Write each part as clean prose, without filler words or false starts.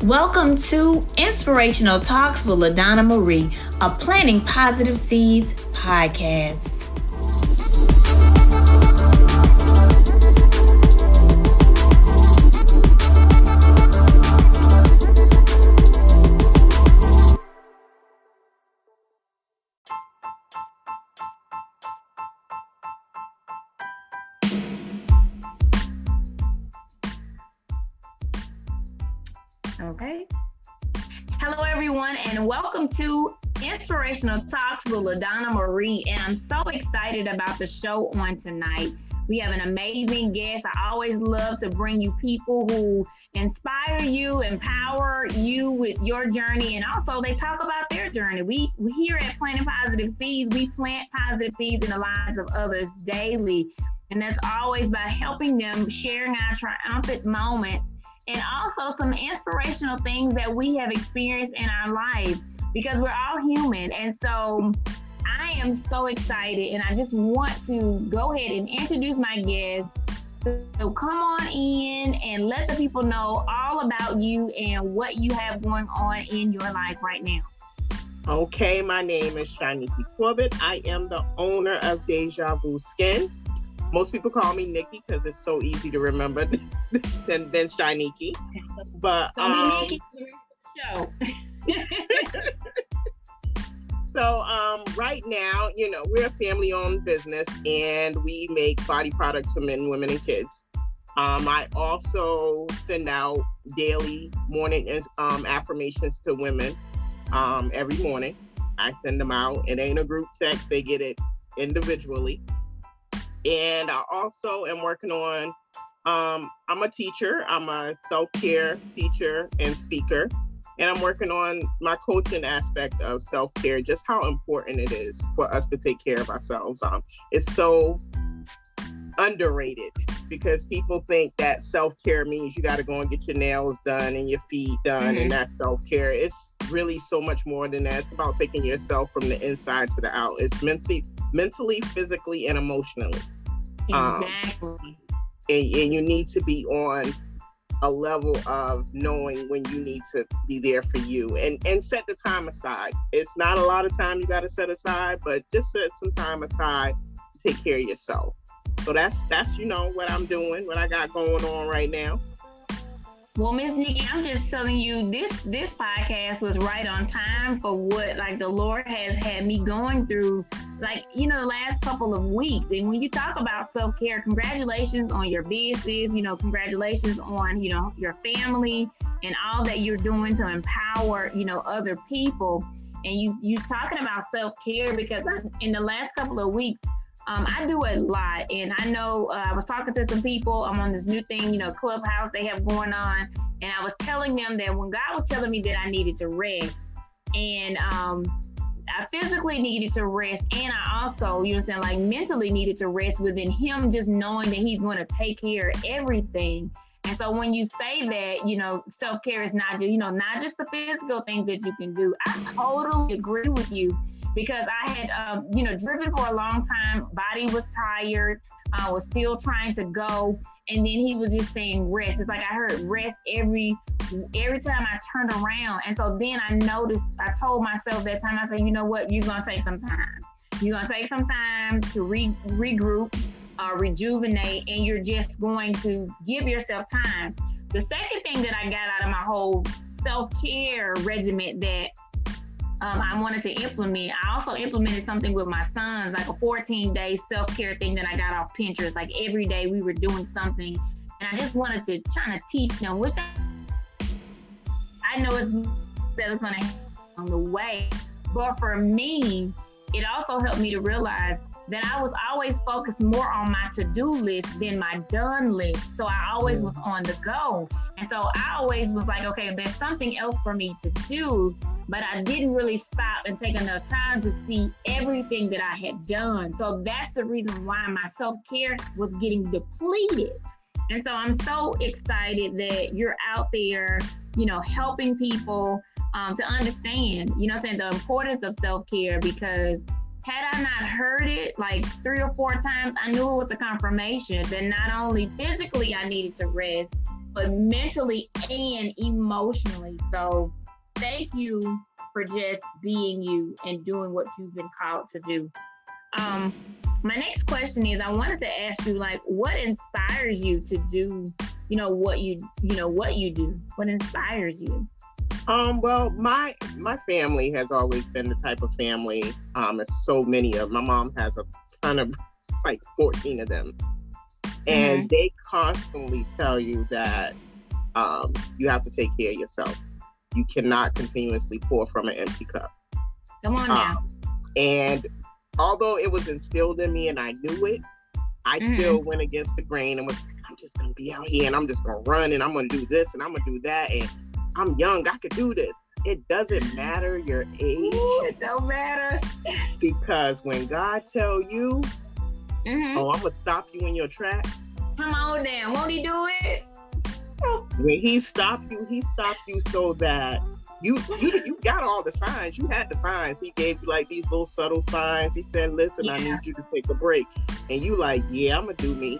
Welcome to Inspirational Talks with LaDonna Marie, a Planting Positive Seeds podcast. Okay. Hello, everyone, and welcome to Inspirational Talks with LaDonna Marie. And I'm so excited about the show on tonight. We have an amazing guest. I always love to bring you people who inspire you, empower you with your journey, and also they talk about their journey. We here at Planting Positive Seeds, we plant positive seeds in the lives of others daily. And that's always by helping them, sharing our triumphant moments, and also some inspirational things that we have experienced in our life, because we're all human. And so I am so excited, and I just want to go ahead and introduce my guest. So come on in and let the people know all about you and what you have going on in your life right now. Okay, my name is Chernika Corbett. I am the owner of Deja Vu Skin. Most people call me Nikki because it's so easy to remember than Chernika. But Nikki for the show. So right now, we're a family-owned business and we make body products for men, women, and kids. I also send out daily morning affirmations to women every morning. I send them out. It ain't a group text. They get it individually. And I also am working on, I'm a teacher. I'm a self-care teacher and speaker. And I'm working on my coaching aspect of self-care, just how important it is for us to take care of ourselves. It's so underrated because people think that self-care means you got to go and get your nails done and your feet done, and that's self-care. It's really so much more than that. It's about taking yourself from the inside to the out. It's mentally, physically, and emotionally. Exactly. And you need to be on a level of knowing when you need to be there for you and set the time aside. It's not a lot of time you got to set aside, but just set some time aside to take care of yourself. So that's what I'm doing, what I got going on right now. Well, Miss Nikki, I'm just telling you, this podcast was right on time for what the Lord has had me going through, the last couple of weeks. And when you talk about self-care, congratulations on your business, congratulations on, your family and all that you're doing to empower, other people. And you talking about self-care, because in the last couple of weeks, I do a lot, and I know I was talking to some people. I'm on this new thing, Clubhouse they have going on, and I was telling them that when God was telling me that I needed to rest, and I physically needed to rest, and I also, mentally needed to rest within Him, just knowing that He's going to take care of everything. And so when you say that, self-care is not just, not just the physical things that you can do, I totally agree with you. Because I had, driven for a long time, body was tired, I was still trying to go. And then He was just saying rest. It's like I heard rest every time I turned around. And so then I told myself that time, I said, you know what, you're going to take some time. You're going to take some time to regroup, rejuvenate, and you're just going to give yourself time. The second thing that I got out of my whole self-care regimen that I wanted to implement. I also implemented something with my sons, like a 14-day self-care thing that I got off Pinterest. Like every day we were doing something, and I just wanted to try to teach them, which I know it's going to happen on the way. But for me, it also helped me to realize that I was always focused more on my to-do list than my done list. So I always was on the go. And so I always was like, okay, there's something else for me to do, but I didn't really stop and take enough time to see everything that I had done. So that's the reason why my self-care was getting depleted. And so I'm so excited that you're out there, helping people to understand, the importance of self-care, because had I not heard it 3 or 4 times, I knew it was a confirmation that not only physically I needed to rest, but mentally and emotionally. So thank you for just being you and doing what you've been called to do. Um, my next question is, I wanted to ask you, like, what inspires you to do, what you do? What inspires you? Well, my family has always been the type of family, as so many of my mom has a ton of, like 14 of them. And they constantly tell you that you have to take care of yourself. You cannot continuously pour from an empty cup. Come on now. And although it was instilled in me and I knew it, I still went against the grain and was, I'm just going to be out here and I'm just going to run and I'm going to do this and I'm going to do that. And I'm young, I could do this. It doesn't matter your age. Ooh, it don't matter. Because when God tell you, oh, I'm going to stop you in your tracks. Come on now. Won't he do it? When he stopped you so that you got all the signs. You had the signs. He gave you like these little subtle signs. He said, listen, I need you to take a break. And you like, yeah, I'm going to do me.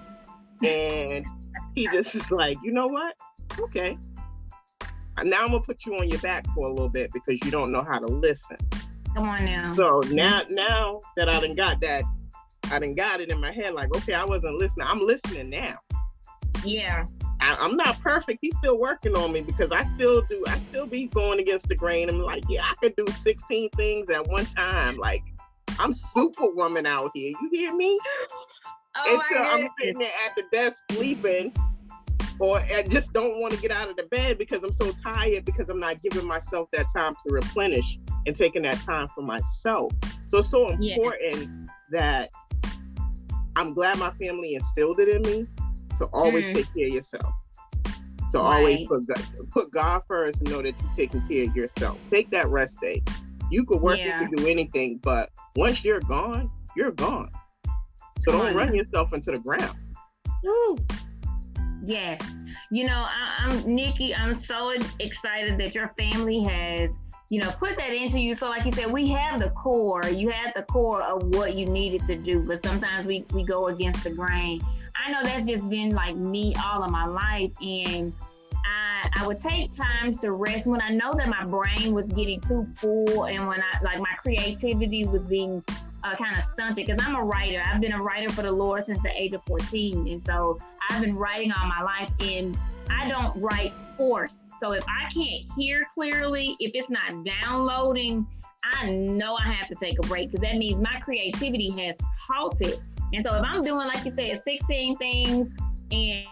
And he just is like, you know what? Okay. Now I'm going to put you on your back for a little bit because you don't know how to listen. Come on now. So now that I done got it in my head, like, okay, I wasn't listening. I'm listening now. Yeah. I'm not perfect. He's still working on me because I still be going against the grain. I'm like, yeah, I could do 16 things at one time. Like, I'm superwoman out here. You hear me? Oh, Until I'm sitting there at the desk sleeping, or I just don't want to get out of the bed because I'm so tired because I'm not giving myself that time to replenish and taking that time for myself. So it's so important that I'm glad my family instilled it in me. So always take care of yourself. So always put God first and know that you're taking care of yourself. Take that rest day. You could work, you could do anything, but once you're gone, you're gone. So don't run yourself into the ground. Woo. Yes. I'm Nikki, I'm so excited that your family has, put that into you. So like you said, we have the core. You have the core of what you needed to do, but sometimes we go against the grain. I know that's just been like me all of my life, and I would take times to rest when I know that my brain was getting too full and when my creativity was being kind of stunted, because I'm a writer. I've been a writer for the Lord since the age of 14, and so I've been writing all my life, and I don't write forced. So if I can't hear clearly, if it's not downloading, I know I have to take a break, because that means my creativity has halted. And so if I'm doing, like you said, 16 things and,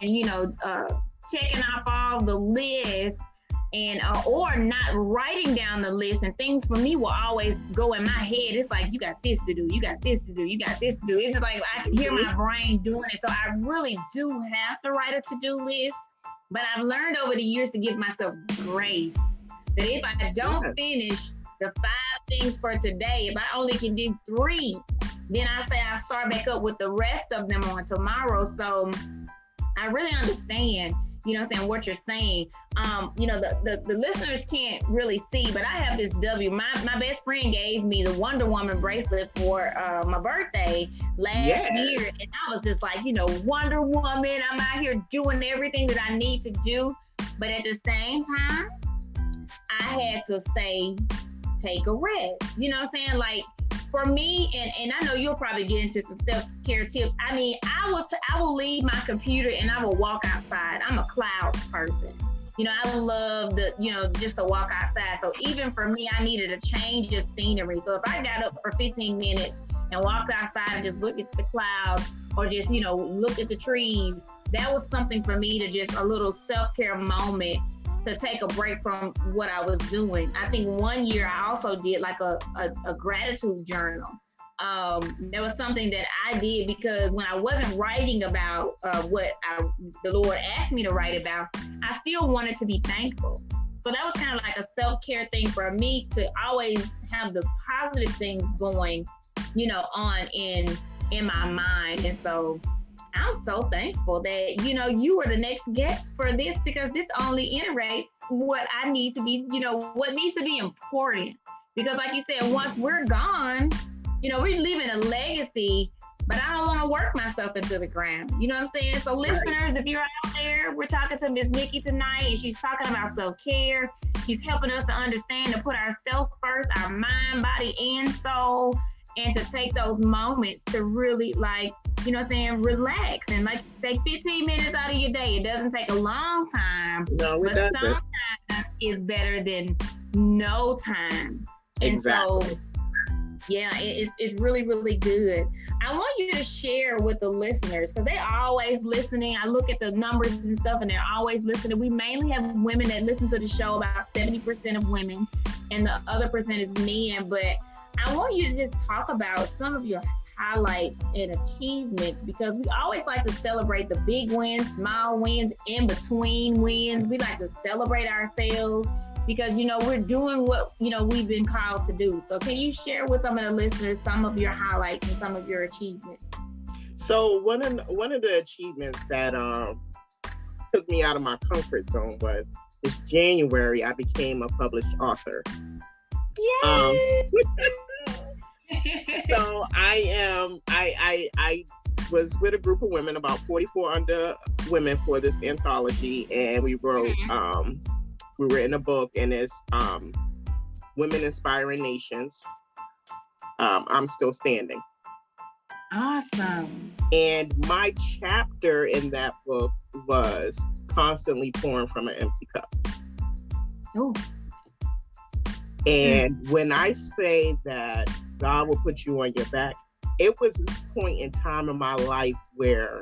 checking off all the lists and or not writing down the list, and things for me will always go in my head. It's like, you got this to do, you got this to do, you got this to do. It's just like I can hear my brain doing it. So I really do have to write a to-do list. But I've learned over the years to give myself grace, that if I don't finish the 5 things for today, if I only can do 3, then I say I start back up with the rest of them on tomorrow. So I really understand, what you're saying. The listeners can't really see, but I have this W. My best friend gave me the Wonder Woman bracelet for my birthday last year. And I was just like, Wonder Woman, I'm out here doing everything that I need to do. But at the same time, I had to say, take a rest. You know what I'm saying? Like, for me, and I know you'll probably get into some self-care tips. I mean, I will leave my computer and I will walk outside. I'm a clouds person. I love just to walk outside. So even for me, I needed a change of scenery. So if I got up for 15 minutes and walked outside and just look at the clouds, or just, look at the trees, that was something for me to just a little self-care moment to take a break from what I was doing. I think one year I also did like a gratitude journal. That was something that I did because when I wasn't writing about what the Lord asked me to write about, I still wanted to be thankful. So that was kind of like a self-care thing for me, to always have the positive things going, on in my mind. And so I'm so thankful that, you were the next guest for this, because this only iterates what I need to be, what needs to be important. Because like you said, once we're gone, we're leaving a legacy, but I don't want to work myself into the ground. You know what I'm saying? So listeners, if you're out there, we're talking to Miss Nikki tonight, and she's talking about self-care. She's helping us to understand to put ourselves first, our mind, body, and soul, and to take those moments to really, like, you know what I'm saying, relax and like take 15 minutes out of your day. It doesn't take a long time, but sometimes it's better than no time. And so, yeah, it's really, really good. I want you to share with the listeners, because they're always listening. I look at the numbers and stuff, and they're always listening. We mainly have women that listen to the show, about 70% of women, and the other percent is men. But I want you to just talk about some of your highlights and achievements, because we always like to celebrate the big wins, small wins, in between wins. We like to celebrate ourselves because, you know, we're doing what, you know, we've been called to do. So can you share with some of the listeners some of your highlights and some of your achievements? So one of the achievements that took me out of my comfort zone was this January I became a published author. Yay! So I was with a group of women, about 44 under women, for this anthology, and we wrote we were in a book, and it's Women Inspiring Nations. I'm Still Standing. Awesome. And my chapter in that book was constantly pouring from an empty cup. Oh. And when I say that God will put you on your back, it was this point in time in my life where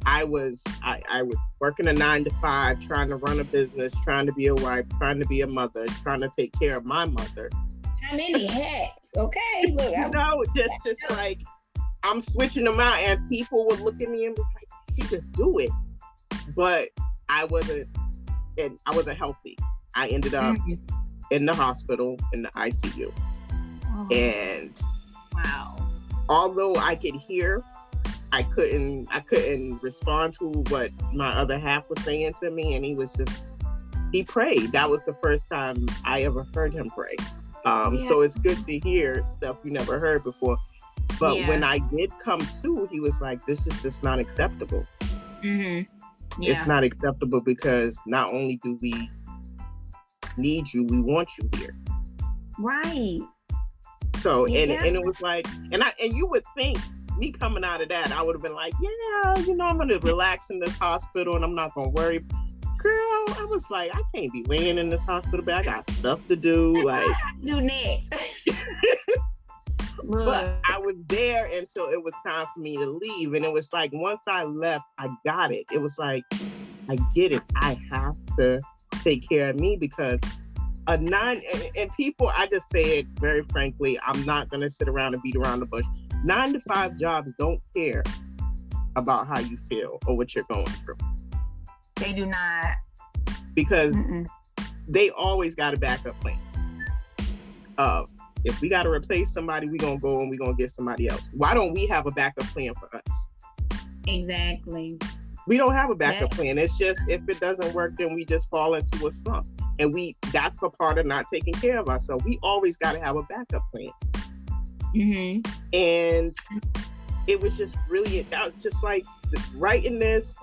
I was working a 9-to-5, trying to run a business, trying to be a wife, trying to be a mother, trying to take care of my mother. How many hats? Okay, look. Just like I'm switching them out, and people would look at me and be like, "You just do it," but I wasn't healthy. I ended up in the hospital in the ICU, and wow. Although I could hear, I couldn't respond to what my other half was saying to me, and he prayed. That was the first time I ever heard him pray. So it's good to hear stuff you never heard before. But when I did come to, he was like, "This is just not acceptable." It's not acceptable because not only do we need you, we want you here. Right. So and it was like, and you would think, me coming out of that, I would have been like, yeah, you know, I'm gonna relax in this hospital and I'm not gonna worry. Girl, I was like, I can't be laying in this hospital bed. I got stuff to do. Like, do next. But I was there until it was time for me to leave. And it was like, once I left, I got it. It was like, I get it. I have to take care of me, because and people, I just say it very frankly, I'm not going to sit around and beat around the bush. 9-to-5 jobs don't care about how you feel or what you're going through. They do not. Because they always got a backup plan of, if we got to replace somebody, we're going to go and we're going to get somebody else. Why don't we have a backup plan for us? Exactly. We don't have a backup plan. It's just, if it doesn't work, then we just fall into a slump. And that's a part of not taking care of ourselves. We always got to have a backup plan. And it was just really, just like writing this,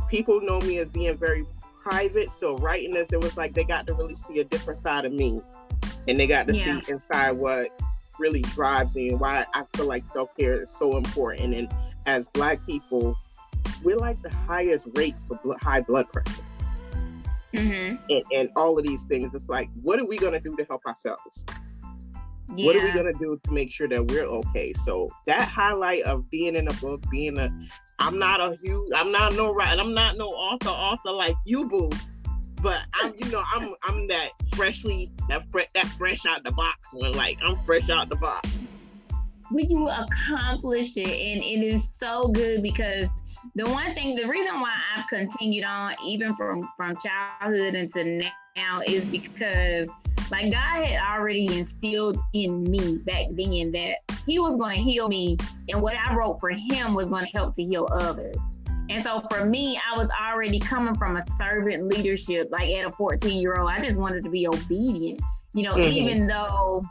people know me as being very private. So writing this, it was like they got to really see a different side of me. And they got to see inside what really drives me and why I feel like self-care is so important. And as Black people, we're like the highest rate for high blood pressure. And all of these things. It's like, what are we going to do to help ourselves? What are we going to do to make sure that we're okay? So that highlight of being in a book, I'm not no author like you, boo. But I'm that fresh out the box one. Like, I'm fresh out the box. When you accomplish it, and it is so good, because the reason why I've continued on even from childhood into now is because, like, God had already instilled in me back then that he was going to heal me, and what I wrote for him was going to help to heal others. And so for me, I was already coming from a servant leadership. Like, at a 14-year-old, I just wanted to be obedient, you know, even though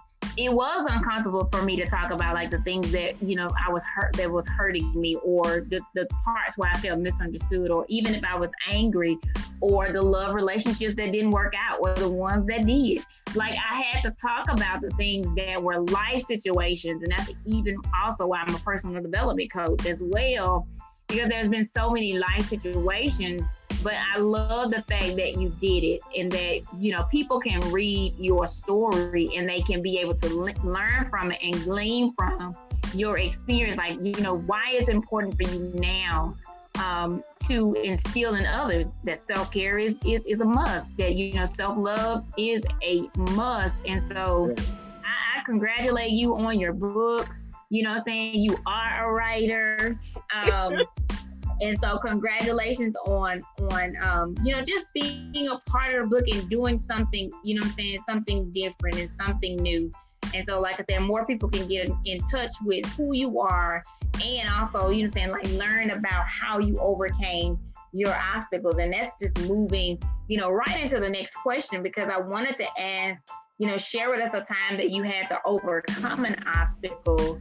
it was uncomfortable for me to talk about like the things that, I was hurt, that was hurting me, or the parts where I felt misunderstood, or even if I was angry, or the love relationships that didn't work out, or the ones that did. Like, I had to talk about the things that were life situations. And that's even also why I'm a personal development coach as well, because there's been so many life situations. But I love the fact that you did it, and that, people can read your story and they can be able to learn from it and glean from your experience. Like, why it's important for you now to instill in others that self-care is a must, that, self-love is a must. And so I congratulate you on your book. You know what I'm saying? You are a writer. And so congratulations on just being a part of the book and doing something, something different and something new. And so, like I said, more people can get in touch with who you are, and also, like learn about how you overcame your obstacles. And that's just moving, right into the next question, because I wanted to ask, share with us a time that you had to overcome an obstacle.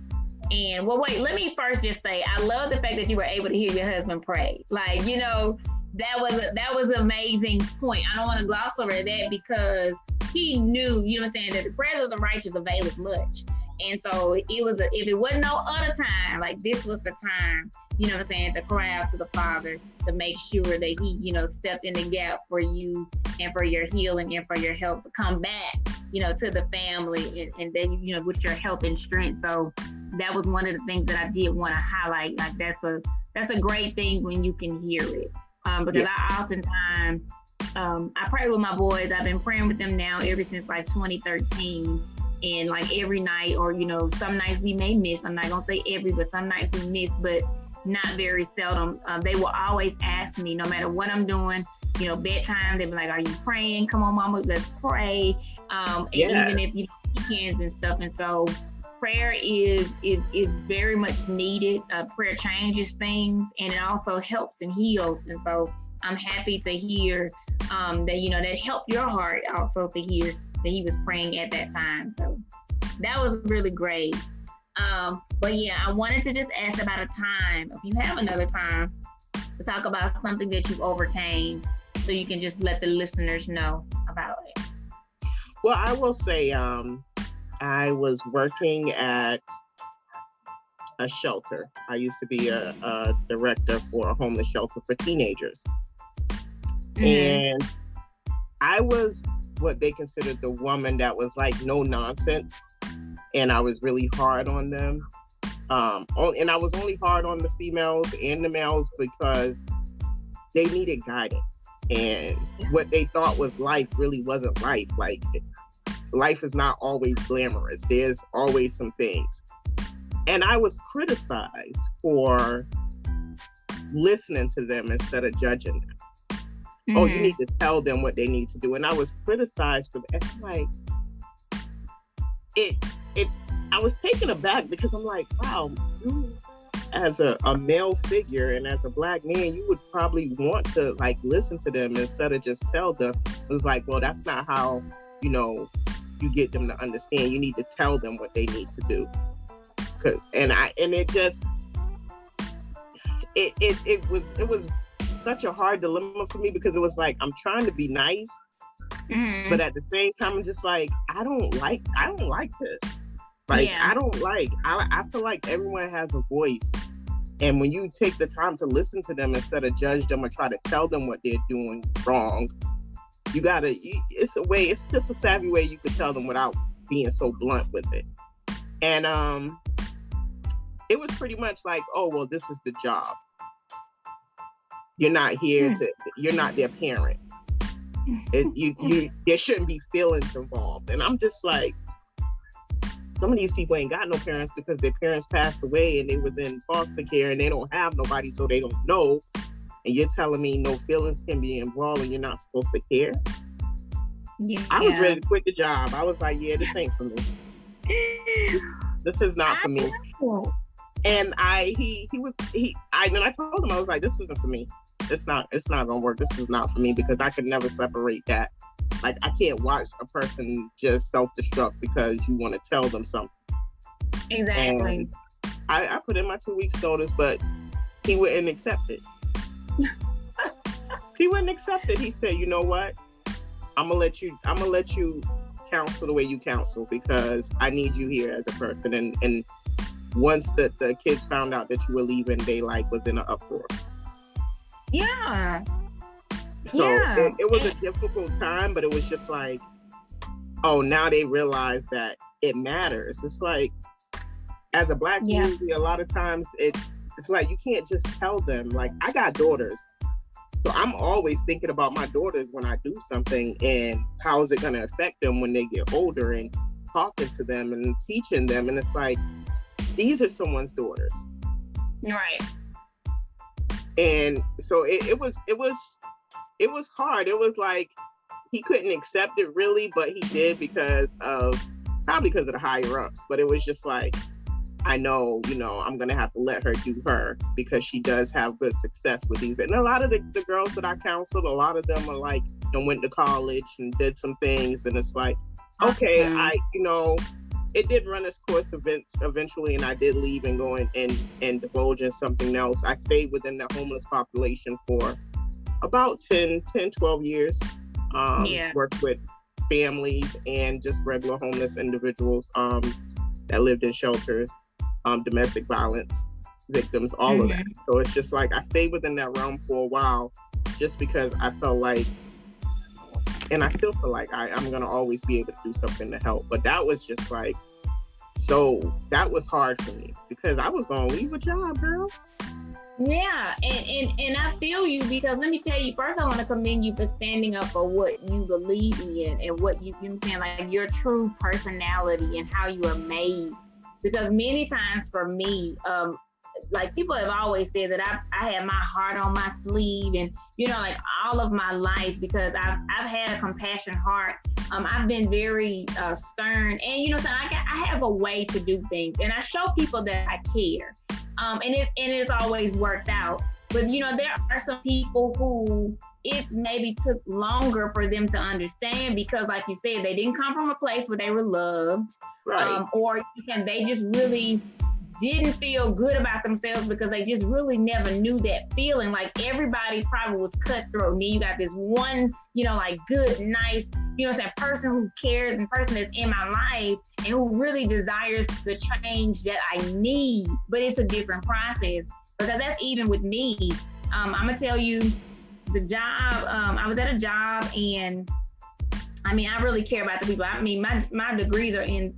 And let me first just say, I love the fact that you were able to hear your husband pray. Like, that was an amazing point. I don't want to gloss over that, because he knew, that the prayers of the righteous availeth much. And so if it wasn't no other time, like this was the time, to cry out to the Father, to make sure that he, stepped in the gap for you and for your healing and for your health to come back, to the family, and then, with your health and strength. So that was one of the things that I did want to highlight. Like, that's a great thing when you can hear it. Because I oftentimes, I pray with my boys. I've been praying with them now ever since like 2013. And like every night, or, some nights we may miss. I'm not going to say every, but some nights we miss, but not very seldom. They will always ask me, no matter what I'm doing, bedtime, they'll be like, are you praying? Come on, mama, let's pray. And even if weekends and stuff. And so prayer is very much needed. Prayer changes things, and it also helps and heals. And so I'm happy to hear that, that helped your heart also to hear that he was praying at that time. So that was really great. But yeah, I wanted to just ask about a time, if you have another time, to talk about something that you overcame, so you can just let the listeners know about it. Well, I will say, I was working at a shelter. I used to be a director for a homeless shelter for teenagers. Mm-hmm. And I was what they considered the woman that was like no nonsense. And I was really hard on them. And I was only hard on the females and the males because they needed guidance. And what they thought was life really wasn't life. Like, life is not always glamorous. There's always some things. And I was criticized for listening to them instead of judging them. Mm-hmm. Oh, you need to tell them what they need to do. And I was criticized for that. I'm like, I was taken aback, because I'm like, wow, you as a male figure and as a Black man, you would probably want to like listen to them instead of just tell them. It was like, well, that's not how, you get them to understand. You need to tell them what they need to do. It was such a hard dilemma for me, because it was like, I'm trying to be nice, mm-hmm. but at the same time, I'm just like, I don't like this. Like, yeah. I feel like everyone has a voice. And when you take the time to listen to them instead of judge them or try to tell them what they're doing wrong, it's just a savvy way you could tell them without being so blunt with it. And it was pretty much like, oh, well, this is the job. You're not here you're not their parent. There shouldn't be feelings involved. And I'm just like, some of these people ain't got no parents because their parents passed away and they was in foster care and they don't have nobody, so they don't know. And you're telling me no feelings can be involved and you're not supposed to care? Yeah. I was ready to quit the job. I was like, yeah, this ain't for me. This is not for me. And I told him, I was like, this isn't for me. It's not gonna work. This is not for me, because I could never separate that Like, I can't watch a person just self-destruct because you want to tell them something. Exactly. And I put in my 2 weeks notice, but he wouldn't accept it. He wouldn't accept it. He said, you know what? I'm gonna let you counsel the way you counsel, because I need you here as a person. And once the kids found out that you were leaving, they like was in an uproar. Yeah. So it was a difficult time, but it was just like, oh, now they realize that it matters. It's like, as a Black community, a lot of times it's like you can't just tell them. Like, I got daughters, so I'm always thinking about my daughters when I do something, and how is it going to affect them when they get older, and talking to them and teaching them. And it's like, these are someone's daughters. Right. And so it was hard. It was like he couldn't accept it really, but he did probably because of the higher ups. But it was just like, I know, I'm going to have to let her do her, because she does have good success with these. And a lot of the girls that I counseled, a lot of them are like, went to college and did some things. And it's like, okay, it did run its course eventually, and I did leave and go in and divulge in something else. I stayed within the homeless population for about 12 years. Worked with families and just regular homeless individuals that lived in shelters, domestic violence victims, all of that. So it's just like, I stayed within that realm for a while, just because I felt like, and I still feel like I'm going to always be able to do something to help. But that was just like, so that was hard for me, because I was going to leave a job, girl. Yeah, and I feel you, because let me tell you, first I want to commend you for standing up for what you believe in, and what you know what I'm saying, like your true personality and how you are made. Because many times for me, like people have always said that I had my heart on my sleeve, and like all of my life, because I've had a compassion heart. I've been very stern, and I have a way to do things, and I show people that I care. And it's always worked out. But there are some people who it maybe took longer for them to understand, because like you said, they didn't come from a place where they were loved, right? Or they just really didn't feel good about themselves, because they just really never knew that feeling. Like, everybody probably was cutthroat, and then you got this one, like good, nice, person who cares, and person that's in my life and who really desires the change that I need. But it's a different process, because that's even with me. I'm gonna tell you, the job, I was at a job, and I really care about the people. My degrees are in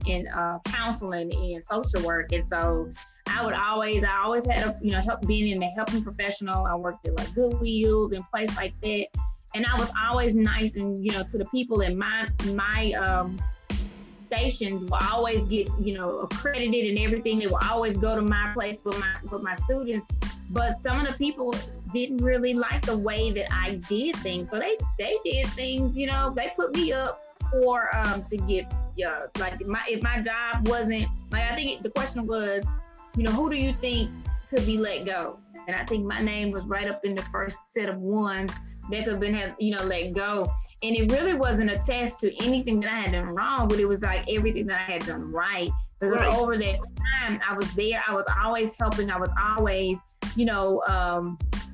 counseling and social work, and so I always had a help being in the helping professional. I worked at like Goodwills and places like that, and I was always nice, and to the people in my stations will always get accredited and everything. They will always go to my place with my students, but some of the people didn't really like the way that I did things. So they did things, they put me up for to get like if my job wasn't like, I think the question was, who do you think could be let go? And I think my name was right up in the first set of ones that could have been let go. And it really wasn't a test to anything that I had done wrong, but it was like everything that I had done right. Because over that time I was there, I was always helping, I was always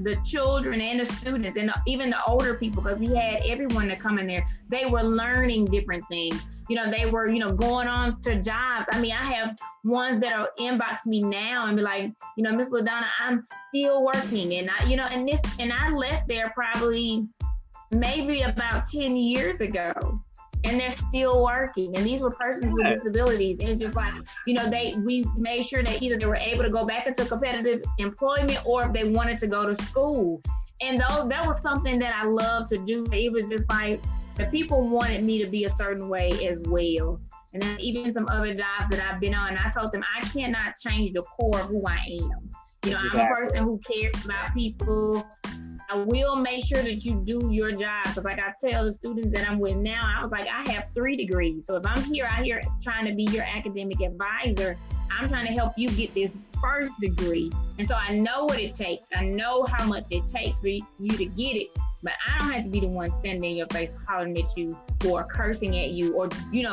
the children and the students, and even the older people, because we had everyone that come in there. They were learning different things. They were, going on to jobs. I have ones that are inbox me now and be like, Miss LaDonna, I'm still working. And I left there probably maybe about 10 years ago, and they're still working. And these were persons with disabilities. And it's just like, we made sure that either they were able to go back into competitive employment, or if they wanted to go to school. And that was something that I love to do. It was just like, the people wanted me to be a certain way as well. And then even some other jobs that I've been on, I told them I cannot change the core of who I am. Exactly. I'm a person who cares about people. I will make sure that you do your job. Because like I tell the students that I'm with now, I was like, I have 3 degrees. So if I'm here trying to be your academic advisor, I'm trying to help you get this first degree. And so I know what it takes. I know how much it takes for you to get it. but I don't have to be the one standing in your face hollering at you or cursing at you or,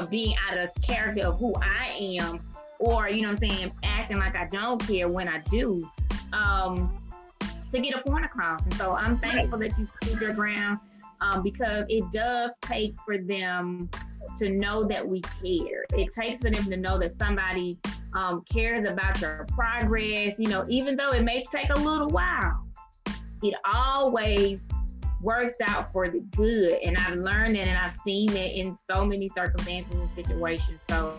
being out of character of who I am or, acting like I don't care when I do, to get a point across. And so I'm thankful that you stood your ground, because it does take for them to know that we care. It takes for them to know that somebody cares about your progress, even though it may take a little while, it always works out for the good. And I've learned it and I've seen it in so many circumstances and situations. So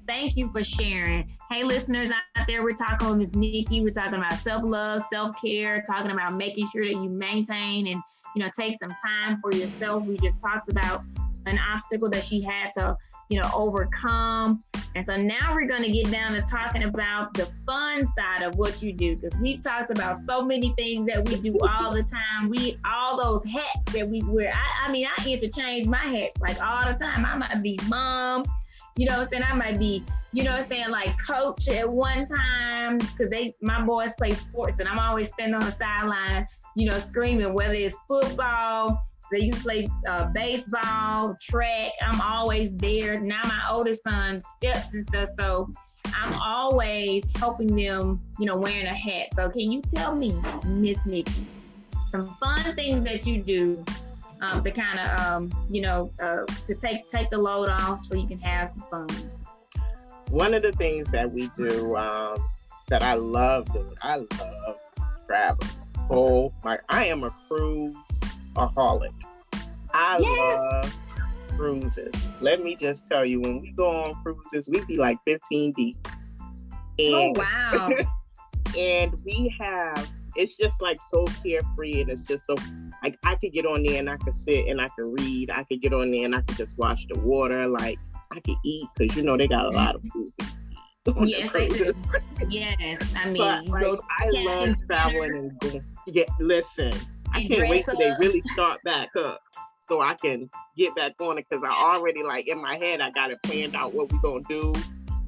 thank you for sharing. Hey, listeners out there, we're talking with Ms. Nikki. We're talking about self-love, self-care, talking about making sure that you maintain and, take some time for yourself. We just talked about an obstacle that she had to, overcome. And so now we're going to get down to talking about the fun side of what you do, because we've talked about so many things that we do all the time. All those hats that we wear. I interchange my hats like all the time. I might be mom, I might be, like coach at one time, because my boys play sports and I'm always standing on the sideline, screaming, whether it's football. They used to play baseball, track. I'm always there. Now my oldest son steps and stuff, so I'm always helping them, wearing a hat. So can you tell me, Miss Nikki, some fun things that you do to kind of, to take the load off so you can have some fun? One of the things that we do that I love doing, I love traveling. I am a cruise-aholic. I love cruises. Let me just tell you, when we go on cruises, we be like 15 deep. And, wow. And it's just like so carefree, and it's just so, like, I could get on there and I could sit and I could read. I could get on there and I could just watch the water. Like, I could eat, because they got a lot of food. Yes, they do. Yes, I mean, but, I love traveling and going. Listen, I can't wait till they really start back up so I can get back on it, because I already, like, in my head, I got it planned out what we're going to do,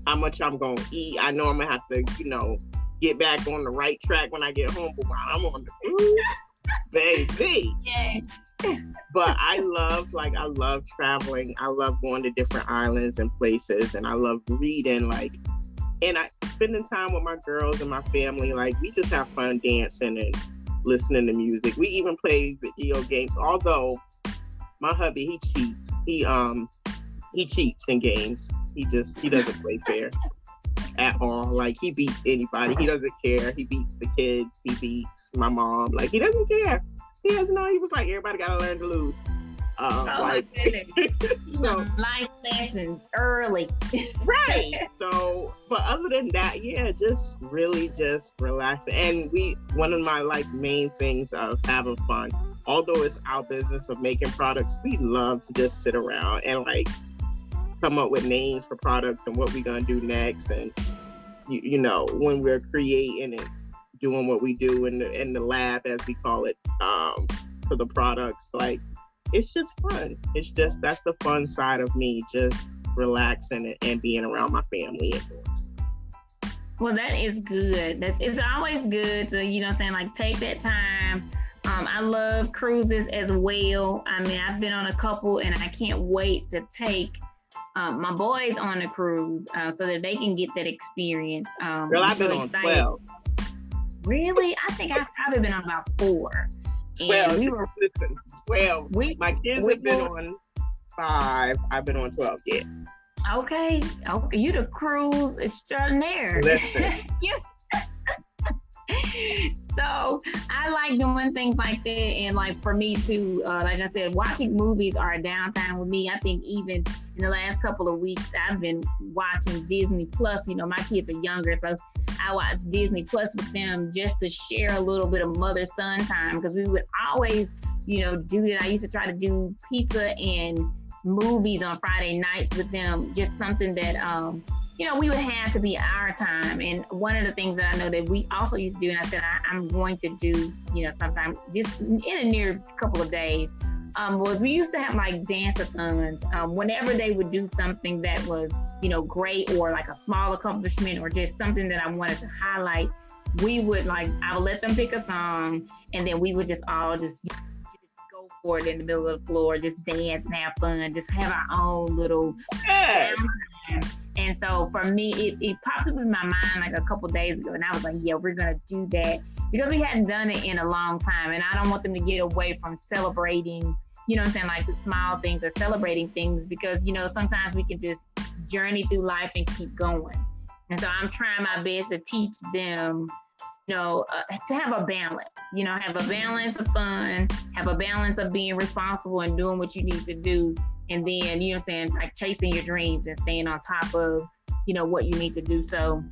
how much I'm going to eat. I know I'm going to have to, get back on the right track when I get home, but while I'm on the cruise, baby. Yeah. But I love traveling. I love going to different islands and places, and I love reading, and spending time with my girls and my family. Like, we just have fun dancing and listening to music. We even play video games, although my hubby, he cheats. He cheats in games. He doesn't play fair at all. Like, he beats anybody. He doesn't care. He beats the kids. He beats my mom. Like, he doesn't care. He doesn't know. He was like, everybody gotta learn to lose. My goodness. So, life lessons early. Right. So, but other than that, just really just relax. And one of my main things of having fun, although it's our business of making products, we love to just sit around and come up with names for products and what we're gonna do next. And when we're creating and doing what we do in the lab, as we call it, for the products, it's just fun. That's the fun side of me, just relaxing and being around my family and doing stuff. Well, that is good. It's always good to, take that time. I love cruises as well. I mean, I've been on a couple, and I can't wait to take my boys on a cruise so that they can get that experience. Girl, I've been on 12. Really? I think I've probably been on about 4. 12. Listen, 12. My kids have been on 5. I've been on 12. Yeah. Okay. You the cruise extraordinaire. Listen. So I like doing things like that, and for me too, like I said, watching movies are a downtime with me. I think even in the last couple of weeks, I've been watching Disney Plus. My kids are younger, so I watch Disney Plus with them just to share a little bit of mother-son time, because we would always, do that. I used to try to do pizza and movies on Friday nights with them, just something that, we would have to be our time. And one of the things that I know that we also used to do, and I said I'm going to do, sometime just in a near couple of days, was we used to have dance-a-thons. Whenever they would do something that was, great, or a small accomplishment, or just something that I wanted to highlight, we would I would let them pick a song, and then we would just all just go board in the middle of the floor, just dance and have fun, just have our own little Yes. downtime. And so for me, it popped up in my mind like a couple days ago, and I was like, yeah, we're gonna do that because we hadn't done it in a long time, and I don't want them to get away from celebrating, you know what I'm saying, like the small things or celebrating things, because you know sometimes we can just journey through life and keep going. And so I'm trying my best to teach them, you know, to have a balance, you know, have a balance of fun, have a balance of being responsible and doing what you need to do. And then, you know what I'm saying, like chasing your dreams and staying on top of, you know, what you need to do. So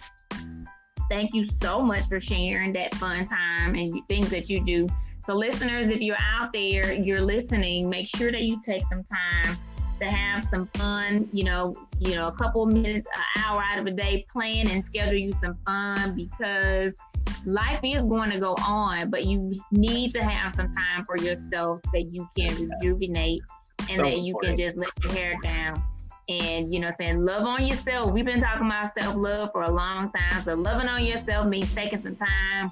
thank you so much for sharing that fun time and things that you do. So listeners, if you're out there, you're listening, make sure that you take some time to have some fun, you know, a couple of minutes, an hour out of a day, plan and schedule you some fun, because life is going to go on, but you need to have some time for yourself that you can rejuvenate and that you can just let your hair down. And, you know, saying love on yourself. We've been talking about self-love for a long time. So loving on yourself means taking some time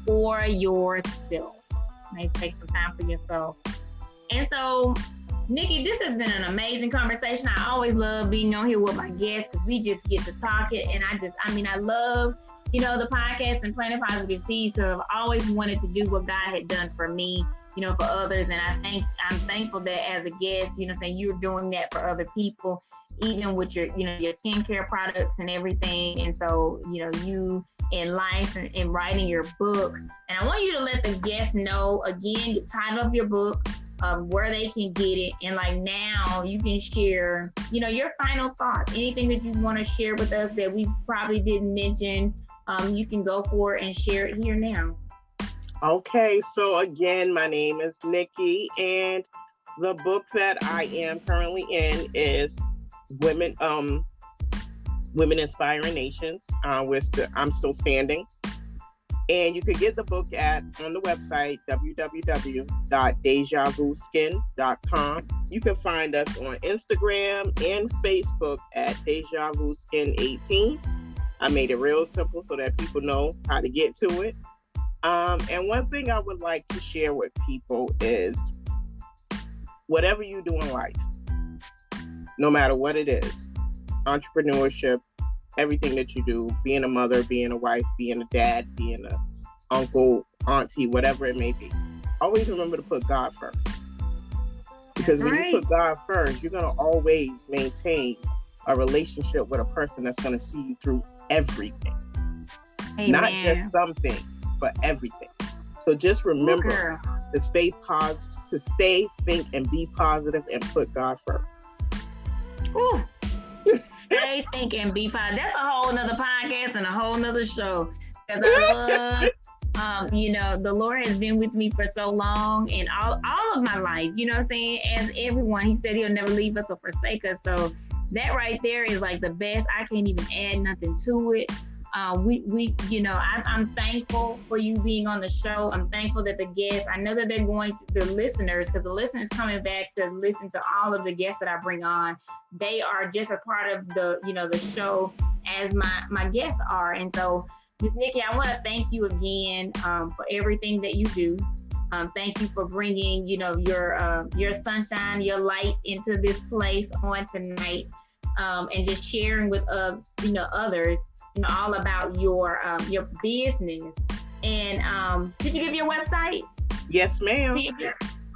for yourself. Maybe take some time for yourself. And so, Nikki, this has been an amazing conversation. I always love being on here with my guests because we just get to talk it. And I love, you know, the podcast and Planting Positive Seeds. So I've always wanted to do what God had done for me, you know, for others. And I'm thankful that as a guest, you know, saying you're doing that for other people, even with your, you know, your skincare products and everything. And so, you know, you in life and writing your book. And I want you to let the guests know, again, the title of your book, where they can get it, and like now you can share, you know, your final thoughts, anything that you want to share with us that we probably didn't mention. You can go for it and share it here now. Okay, so again, my name is Nikki, and the book that I am currently in is Women Inspiring Nations. I'm still standing. And you can get the book on the website, www.dejavuskin.com. You can find us on Instagram and Facebook at DejaVuSkin18. I made it real simple so that people know how to get to it. And one thing I would like to share with people is whatever you do in life, no matter what it is, entrepreneurship, everything that you do, being a mother, being a wife, being a dad, being an uncle, auntie, whatever it may be, always remember to put God first. Because when you put God first, you're going to always maintain a relationship with a person that's going to see you through everything. Amen. Not just some things, but everything. So just remember to stay positive, think, and be positive, and put God first. Ooh. Stay, think, and be positive. That's a whole nother podcast and a whole nother show. Because I love, you know, the Lord has been with me for so long and all of my life, you know what I'm saying? As everyone, he said he'll never leave us or forsake us. So that right there is like the best. I can't even add nothing to it. We you know, I'm thankful for you being on the show. I'm thankful that the guests, I know that they're going to the listeners, because the listeners coming back to listen to all of the guests that I bring on, they are just a part of the, you know, the show as my guests are. And so, Ms. Nikki, I want to thank you again for everything that you do. Thank you for bringing, you know, your sunshine, your light into this place on tonight, and just sharing with us, you know, others, you know, all about your business. And did you give your website? Yes, ma'am.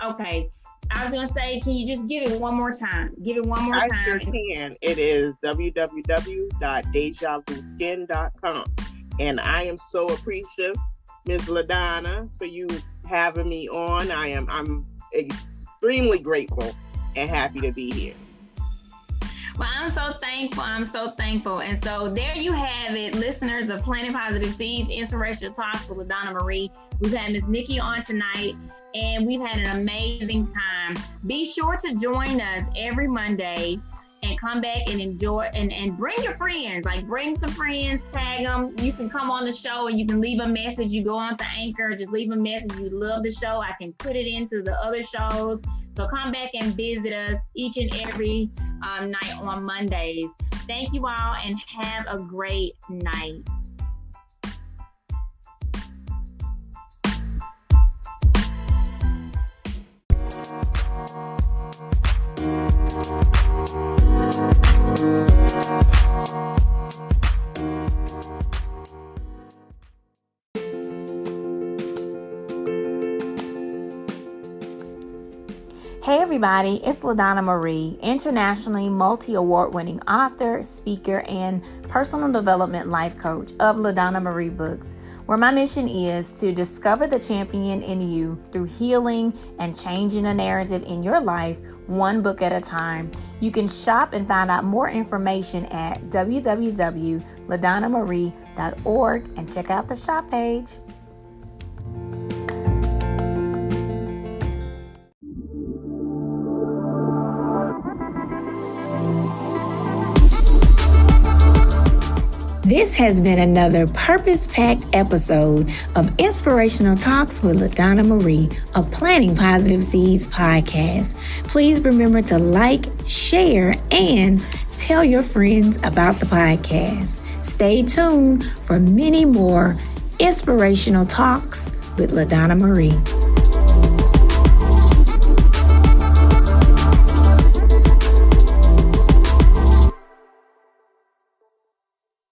Okay. I was gonna say, can you just give it one more time? Give it one more time. I sure can. It is www.dejavuskin.com. And I am so appreciative, Ms. LaDonna, for you having me on. I'm extremely grateful and happy to be here. Well, I'm so thankful. And so there you have it, listeners of Planting Positive Seeds, Inspirational Talks with LaDonna Marie. We've had Ms. Nikki on tonight, and we've had an amazing time. Be sure to join us every Monday and come back and enjoy and bring your friends, like bring some friends, tag them. You can come on the show and you can leave a message. You go on to Anchor, just leave a message. You love the show. I can put it into the other shows. So come back and visit us each and every night on Mondays. Thank you all and have a great night. Hey everybody, it's LaDonna Marie, internationally multi-award winning author, speaker, and personal development life coach of LaDonna Marie Books, where my mission is to discover the champion in you through healing and changing the narrative in your life, one book at a time. You can shop and find out more information at www.ladonnamarie.org and check out the shop page. This has been another purpose-packed episode of Inspirational Talks with LaDonna Marie, a Planting Positive Seeds podcast. Please remember to like, share, and tell your friends about the podcast. Stay tuned for many more Inspirational Talks with LaDonna Marie.